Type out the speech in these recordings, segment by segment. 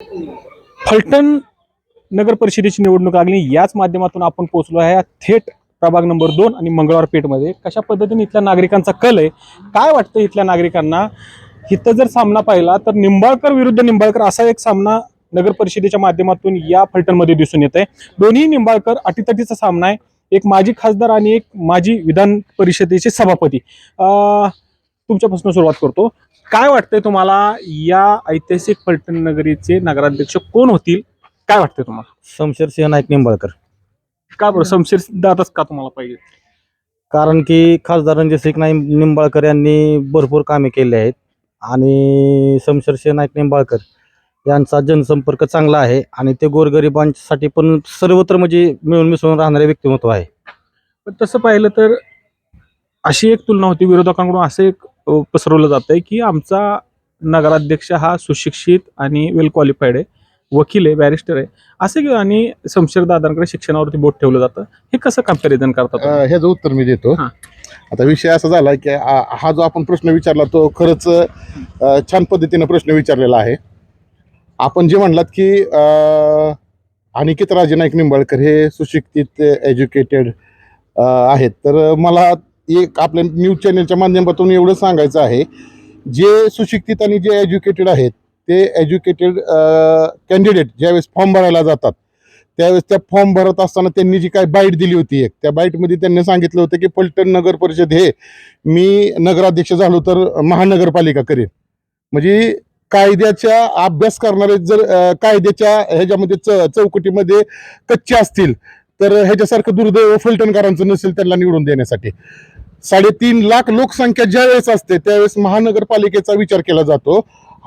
फलटण नगर परिषदेची निवडणूक लागली. याच माध्यमातून आपण पोहोचलो आहे थेट प्रभाग नंबर 2 आणि मंगळवार पेठमध्ये. कशा पद्धतीने इथल्या नागरिकांचा कल आहे, काय वाटतं इथल्या नागरिकांना? इथं जर सामना पाहिला तर निंबाळकर विरुद्ध निंबाळकर असा एक सामना नगर परिषदेच्या माध्यमातून या फलटणमध्ये दिसून येत आहे. दोन्ही निंबाळकर अटीतटीचा सामना आहे. एक माजी खासदार आणि एक माजी विधान परिषदेचे सभापती. तुमच्यापासून सुरुवात करतो. काय वाटतंय तुम्हाला, या ऐतिहासिक फलटण नगरीचे नगराध्यक्ष कोण होतील? काय वाटतंय तुम्हाला? शमशेरसिंह नाईक निंबाळकर. का बरं शमशेर दादाच का तुम्हाला पाहिजे? कारण की खासदार रणजितसिंह नाईक निंबाळकर यांनी भरपूर कामे केली आहेत आणि शमशेरसिंह नाईक निंबाळकर यांचा जनसंपर्क चांगला आहे आणि ते गोरगरिबांसाठी पण सर्वत्र म्हणजे मिळून मिसळून राहणारे व्यक्तिमत्व आहे. पण तसं पाहिलं तर अशी एक तुलना होती विरोधकांकडून, असं एक पसरवलं जात आहे की आमचा नगराध्यक्ष हा सुशिक्षित आणि वेल क्वालिफाईड आहे, वकील आहे, बॅरिस्टर आहे असे, आणि शमशेर दादांकडे शिक्षणावरती बोट ठेवलं जातं. हे कसं कंपॅरिझन करतात? ह्याचं उत्तर मी देतो. आता विषय असा झाला की हा जो आपण प्रश्न विचारला तो खरंच छान पद्धतीने प्रश्न विचारलेला आहे. आपण जे म्हणलात की अनिकेत राजे नाईक निंबाळकर हे सुशिक्षित एज्युकेटेड आहेत, तर मला एक आपल्या न्यूज चॅनलच्या माध्यमातून एवढं सांगायचं आहे, जे सुशिक्षित आणि जे एज्युकेटेड आहेत ते एज्युकेटेड कॅन्डिडेट ज्यावेळेस फॉर्म भरायला जातात त्यावेळेस त्या फॉर्म भरत असताना त्यांनी जी काही बाईट दिली होती, एक त्या बाईटमध्ये त्यांनी सांगितलं होतं की फलटण नगर परिषद हे मी नगराध्यक्ष झालो तर महानगरपालिका करेन. म्हणजे कायद्याचा अभ्यास करणारे जर कायद्याच्या ह्याच्यामध्ये चौकटीमध्ये कच्चे असतील तर ह्याच्यासारखं दुर्दैव फलटणकरांचं नसेल त्यांना निवडून देण्यासाठी. 3.5 लाख लोकसंख्या ज्यावेळेस असते त्यावेळेस महानगरपालिकेचा विचार केला जातो.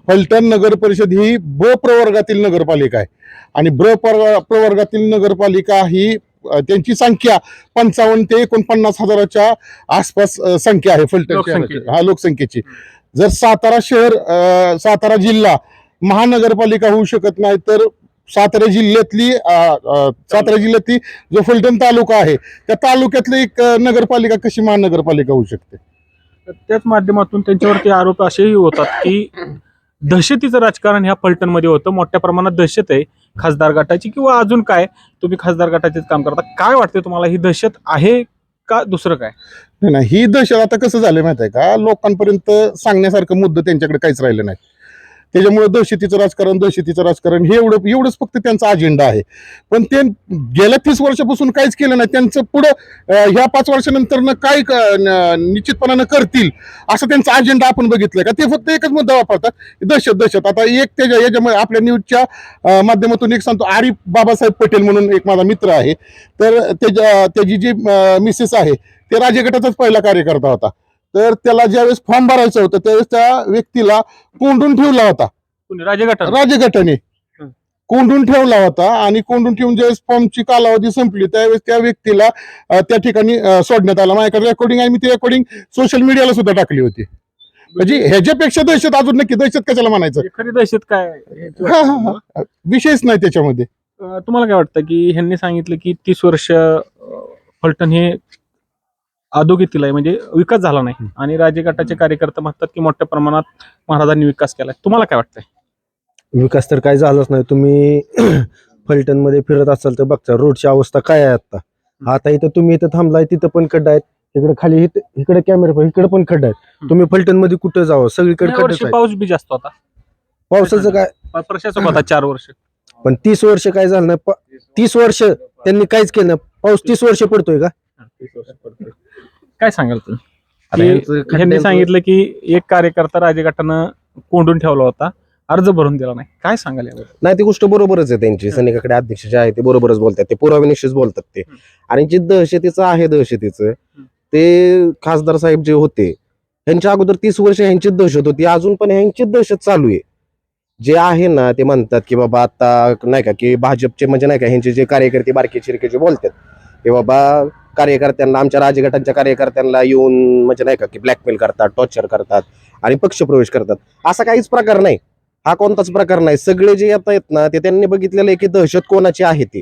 फलटण नगर परिषद ही ब प्रवर्गातील नगरपालिका आहे आणि प्रवर्गातील नगरपालिका ही त्यांची संख्या 55 ते 49 हजाराच्या आसपास संख्या आहे फलटण लोकसंख्येची. जर सातारा शहर सातारा जिल्हा महानगरपालिका होऊ शकत नाही तर सातारा जिल्ह्यातली जो फलटण तालुका आहे त्या तालुक्यातली एक नगरपालिका कशी महानगरपालिका होऊ शकते? त्याच माध्यमातून त्यांच्यावरती आरोप असेही होतात की दहशतीचं राजकारण ह्या फलटणमध्ये होतं. मोठ्या प्रमाणात दहशत आहे खासदार गटाची, किंवा अजून काय, तुम्ही खासदार गटाचेच काम करता. काय वाटतं तुम्हाला, ही दहशत आहे का दुसरं काय? नाही, ही दहशत आता कसं झालं माहिती आहे का, लोकांपर्यंत सांगण्यासारखं मुद्दा त्यांच्याकडे काहीच राहिलं नाही. त्याच्यामुळे दहशतीचं राजकारण हे एवढंच फक्त त्यांचा अजेंडा आहे. पण ते गेल्या 30 वर्षापासून काहीच केलं नाही. त्यांचं पुढं ह्या 5 वर्षानंतर काय निश्चितपणानं करतील असं त्यांचा अजेंडा आपण बघितलंय का? ते फक्त एकच मुद्दा वापरतात, दहशत. आता एक याच्यामध्ये आपल्या न्यूजच्या माध्यमातून एक सांगतो, आरिफ बाबासाहेब पटेल म्हणून एक माझा मित्र आहे, तर त्याची जी मिसेस आहे ते राजे गटाचाच पहिला कार्यकर्ता होता. तर त्याला ज्यावेळेस फॉर्म भरायचं होतं त्यावेळेस त्या व्यक्तीला कोंडून ठेवला होता. राजगटाने कोंडून ठेवला होता आणि कोंडून ठेवून ज्यावेळेस फॉर्मची कालावधी संपली त्यावेळेस त्या व्यक्तीला त्या ठिकाणी सोडण्यात आला. माझ्याकडे रेकॉर्डिंग आहे, मी ती रेकॉर्डिंग सोशल मीडियाला सुद्धा टाकली होती. म्हणजे ह्याच्यापेक्षा दहशत अजून नक्की दहशत कशाला म्हणायचं? खरी दहशत काय? विषयच नाही त्याच्यामध्ये. तुम्हाला काय वाटतं की ह्यांनी सांगितलं की 30 वर्ष फलटण हे अधोगतीला आहे, म्हणजे विकास झाला नाही, आणि राजे गटाचे कार्यकर्ते म्हणतात की मोठ्या प्रमाणात महाराजांनी विकास केलाय. तुम्हाला काय वाटतंय? विकास तर काय झालाच नाही. तुम्ही फलटण मध्ये फिरत असाल तर बघता रोडची अवस्था काय आहे आता. आता इथं तुम्ही इथं थांबलाय तिथं पण खड्डा आहेत, इकडे खाली इकडे कॅमेरा इकडे पण खड्डा आहेत. तुम्ही फलटण मध्ये कुठं जावं, सगळीकडे खड्डे. पाऊस बी जास्त होता, पावसाचं काय प्रशासक होता 4 वर्ष, पण 30 वर्ष काय झालं नाही. 30 वर्ष त्यांनी काहीच केलं नाही. पाऊस 30 वर्ष पडतोय का? काय सांगाल तुम्ही? ह्यांनी सांगितलं की एक कार्यकर्ता राजगटानं कोंडून ठेवला होता, अर्ज भरून दिला नाही. काय सांगाल यावर? नाही, ती गोष्ट बरोबरच आहे त्यांची. सैनिकाकडे अध्यक्ष जे आहे ते बरोबरच बोलतात, ते पुराव्यानिश्चित बोलतात ते. आणि जे दहशतीचं ते खासदार साहेब जे होते त्यांच्या अगोदर 30 वर्ष ह्यांची दहशत होती, अजून पण ह्यांची दहशत चालू आहे. जे आहे ना ते म्हणतात की बाबा आता नाही का की भाजपचे म्हणजे नाही का ह्यांचे जे कार्यकर्ते बारके चिरके जे बोलतात की बाबा कार्यकर्त्यांना, आमच्या राजगटांच्या कार्यकर्त्यांना येऊन म्हणजे नाही का की ब्लॅकमेल करतात, टॉर्चर करतात आणि पक्षप्रवेश करतात. असा काहीच प्रकार नाही, हा कोणताच प्रकार नाही. सगळे जे येत आहेत ना ते त्यांनी बघितलेलं आहे की दहशत कोणाची आहे ते.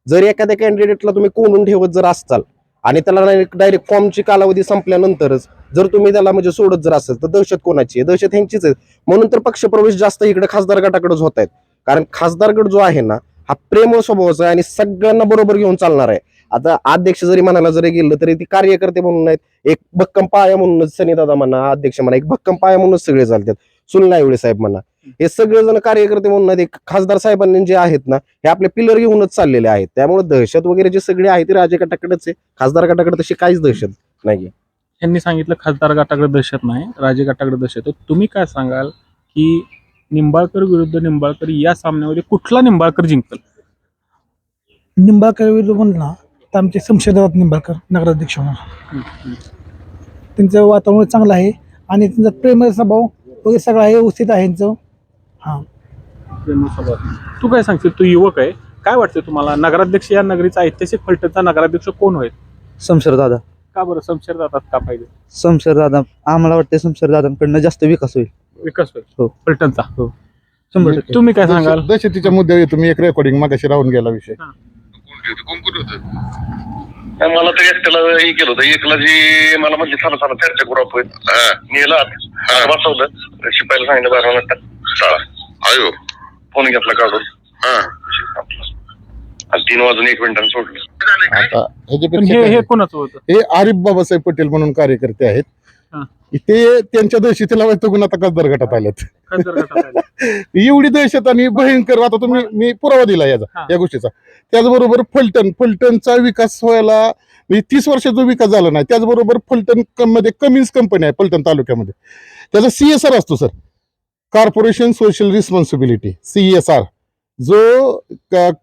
जर एखाद्या कॅन्डिडेटला तुम्ही कोंडून ठेवत जर असाल आणि त्याला डायरेक्ट फॉर्मची कालावधी संपल्यानंतरच जर तुम्ही त्याला म्हणजे सोडत जर असेल तर दहशत कोणाची आहे? दहशत ह्यांचीच आहे. म्हणून तर पक्षप्रवेश जास्त इकडे खासदार गटाकडेच होत आहेत. कारण खासदार गट जो आहे ना हा प्रेमळ स्वभावाचा आहे आणि सगळ्यांना बरोबर घेऊन चालणार आहे. आता अध्यक्ष जरी म्हणायला जरी गेलं तरी ती कार्यकर्ते म्हणून नाहीत, एक भक्कम पाया म्हणूनच सनी दादा म्हणा, अध्यक्ष म्हणा, एक भक्कम पाया म्हणूनच सगळे चालतात. सुनील नायवडे साहेब म्हणा, हे सगळेजण कार्यकर्ते म्हणून नाहीत, एक खासदार साहेबांनी जे आहेत ना हे आपले पिलर घेऊनच चाललेले आहेत. त्यामुळे दहशत वगैरे जे सगळे आहे ते राजे गटाकडेच आहे, खासदार गटाकडे तशी काहीच दहशत नाही. यांनी सांगितलं खासदार गटाकडे दहशत नाही, राजे गटाकडे दहशत आहे. तुम्ही काय सांगाल की निंबाळकर विरुद्ध निंबाळकर या सामन्यामध्ये कुठला निंबाळकर जिंकल? निंबाळकर विरुद्ध म्हणलं ना तर आमचे शमशेरदादा निंबाळकर नगराध्यक्ष होणार. त्यांचं वातावरण चांगलं आहे आणि त्यांचा प्रेमळ स्वभाव वगैरे सगळं आहे, व्यवस्थित आहे त्यांचं. हां, तू काय सांगशील? तू युवक आहे, काय वाटतं तुम्हाला नगराध्यक्ष या नगरीचा ऐतिहासिक फलटणचा नगराध्यक्ष कोण होईल? शमशेरदादा. का बरं शमशेरदादाच का पाहिजे? शमशेरदादा आम्हाला वाटतं शमशेरदादांकडनं जास्त विकास होईल. विकास होईल हो. फलटणचा. हो, 100%. तुम्ही काय सांगाल? दहशतीच्या मुद्द्यावर तुम्ही एक रेकॉर्डिंग मागाशी राहून गेला विषय. मला तर एकट्याला हे केलं होतं, एकला जी मला म्हणजे थांबा चर्चा करू आपण. नेला बसवलं, शिपायला सांगितलं 12 मिनिटात आयो फोन घेतला काढून आणि 3 वाजून 1 मिनिटांनी सोडलं. आता पण ह्याच्यापेक्षा हे काय? कोणाचं होतं? हे आरिफ बाबासाहेब पटेल म्हणून कार्यकर्ते आहेत. हा. ते त्यांच्या दहशतीला वैतगून आता खासदार गटात आलेत. खासदार गटात आहे. एवढी दहशत आणि भयंकर. आता तुम्ही मी पुरावा दिला हा. या गोष्टीचा. त्याचबरोबर फलटणचा विकास व्हायला 30 वर्षाचा जो विकास झाला नाही, त्याचबरोबर फलटण मध्ये कमिन्स कंपनी आहे फलटण तालुक्यामध्ये. त्याचा CSR असतो sir, corporation social responsibility, CSR, जो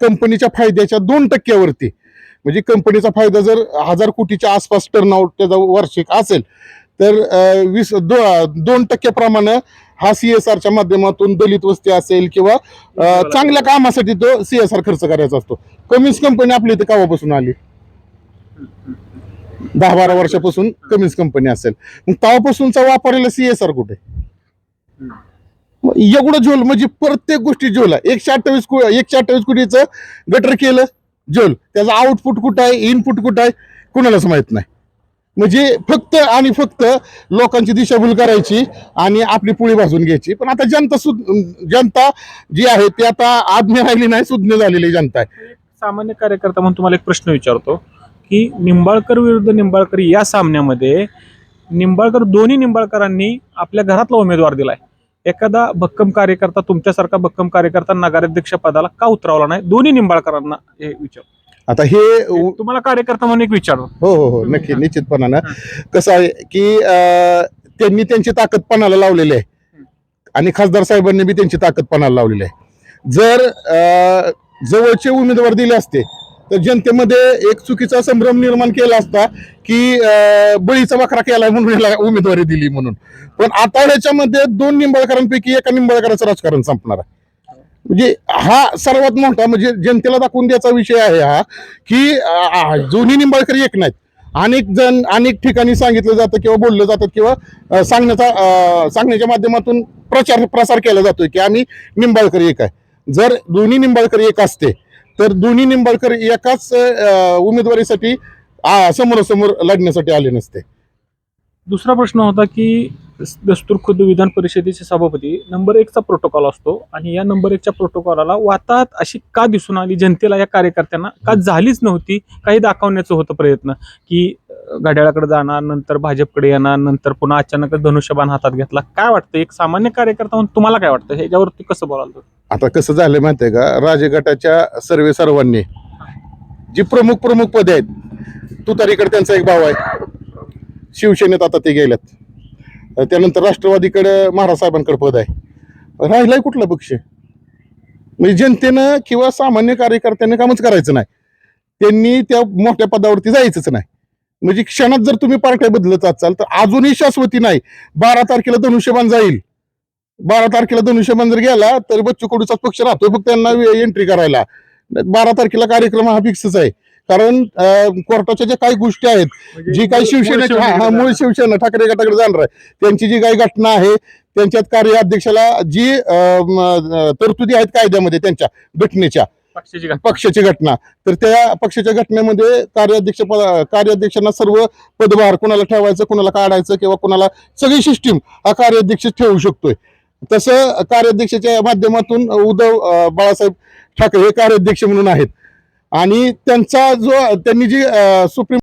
कंपनीच्या फायद्याच्या 2% म्हणजे कंपनीचा फायदा जर 1000 कोटीच्या आसपास टर्नआउट त्याचा वार्षिक असेल तर 2% प्रमाणे हा CSRच्या माध्यमातून दलित वस्ती असेल किंवा चांगल्या कामासाठी तो CSR खर्च करायचा असतो. कमिन्स कंपनी आपल्या इथे केव्हापासून आली? 10-12 वर्षापासून कमिन्स कंपनी असेल. मग तेव्हापासूनचा वापरलेला CSR कुठे? एवढं झोल, म्हणजे प्रत्येक गोष्टी झोल आहे. 128 कोटीचं गटर केलं, झोल. त्याचा आउटपुट कुठं आहे, इनपुट कुठं आहे, कुणालाच माहित नाही. म्हणजे फक्त आणि फक्त लोकांची दिशाभूल करायची आणि आपली पोळी भाजून घ्यायची. पण आता जनता जी आहे ती आता आज्ञा राहिली नाही, सुज्ञ झालेली जनता आहे. सामान्य कार्यकर्ता म्हणून तुम्हाला एक प्रश्न विचारतो की निंबाळकर विरुद्ध निंबाळकर या सामन्यामध्ये दोन्ही निंबाळकरांनी आपल्या घरातला उमेदवार दिलाय. एखादा भक्कम कार्यकर्ता, तुमच्यासारखा भक्कम कार्यकर्ता नगराध्यक्ष पदाला का उतरवला नाही? दोन्ही निंबाळकरांना हे विचार. आता हे तुम्हाला कार्यकर्ता म्हणून एक विचार. हो नक्की, निश्चितपणानं. कसं आहे की त्यांनी त्यांची ताकद पणाला लावलेली आहे आणि खासदार साहेबांनी बी त्यांची ताकद पणाला लावलेली आहे. जर जवळचे उमेदवार दिले असते तर जनतेमध्ये एक चुकीचा संभ्रम निर्माण केला असता की बळीचा बकरा केलाय म्हणून याला उमेदवारी दिली म्हणून. पण आता ह्याच्यामध्ये 2 निंबाळकरांपैकी एका निंबाळकराचं राजकारण संपणार आहे. म्हणजे हा सर्वात मोठा, म्हणजे जनतेला दाखवून द्यायचा विषय आहे हा की दोन्ही निंबाळकर एक नाहीत. अनेक ठिकाणी सांगितलं जातं किंवा बोललं जातं किंवा सांगण्याच्या माध्यमातून प्रसार केला जातोय की आम्ही निंबाळकर एक आहे. जर दोन्ही निंबाळकर एक असते तर दोन्ही निंबाळकर एकाच उमेदवारीसाठी समोरासमोर लढण्यासाठी आले नसते. दुसरा प्रश्न होता की दस्तूर खुद्द विधान परिषदेचे सभापती नंबर 1चा प्रोटोकॉल असतो आणि या नंबर 1च्या प्रोटोकॉलला वाताहत अशी का दिसून आली जनतेला, या कार्यकर्त्यांना का झालीच नव्हती? काही दाखवण्याचं होतं प्रयत्न की घड्याळाकडे जाणार, नंतर भाजपकडे येणार, नंतर पुन्हा अचानक धनुष्यबाण हातात घेतला. काय वाटतं एक सामान्य कार्यकर्ता म्हणून तुम्हाला काय वाटतं ह्याच्यावरती कसं बोलाल? आता कसं झालं माहितीये का, राजगटाच्या सर्वांनी जी प्रमुख पदे आहेत, तुतारीकडे त्यांचा एक भाव आहे, शिवसेनेत आता ते गेल्यात, त्यानंतर राष्ट्रवादीकडे महाराज साहेबांकडे पद आहे. राहिलाय कुठला पक्ष? म्हणजे जनतेनं किंवा सामान्य कार्यकर्त्यांनी कामच करायचं नाही, त्यांनी त्या मोठ्या पदावरती जायचंच नाही. म्हणजे क्षणात जर तुम्ही पार्ट्या बदलत असाल तर अजूनही शाश्वती नाही. 12 तारखेला धनुष्यबाण जाईल. 12 तारखेला धनुष्यबाण जर गेला तर बच्चू कडूचाच पक्ष राहतोय फक्त त्यांना एंट्री करायला. 12 तारखेला कार्यक्रम हा फिक्सच आहे. कारण कोर्टाच्या ज्या काही गोष्टी आहेत, जी काही शिवसेनेच्या मूळ शिवसेना ठाकरे गटाकडे जाणार आहे, त्यांची जी काही घटना आहे, त्यांच्यात कार्याध्यक्षाला जी तरतुदी आहेत कायद्यामध्ये त्यांच्या घटनेच्या पक्षाची घटना, तर त्या पक्षाच्या घटनेमध्ये कार्याध्यक्षांना सर्व पदभार, कुणाला ठेवायचं, कुणाला काढायचं किंवा कुणाला, सगळी सिस्टीम हा कार्याध्यक्ष ठेवू शकतोय. तसं कार्याध्यक्षाच्या माध्यमातून उद्धव बाळासाहेब ठाकरे हे कार्याध्यक्ष म्हणून आहेत आणि त्यांचा जो त्यांनी जी सुप्रीम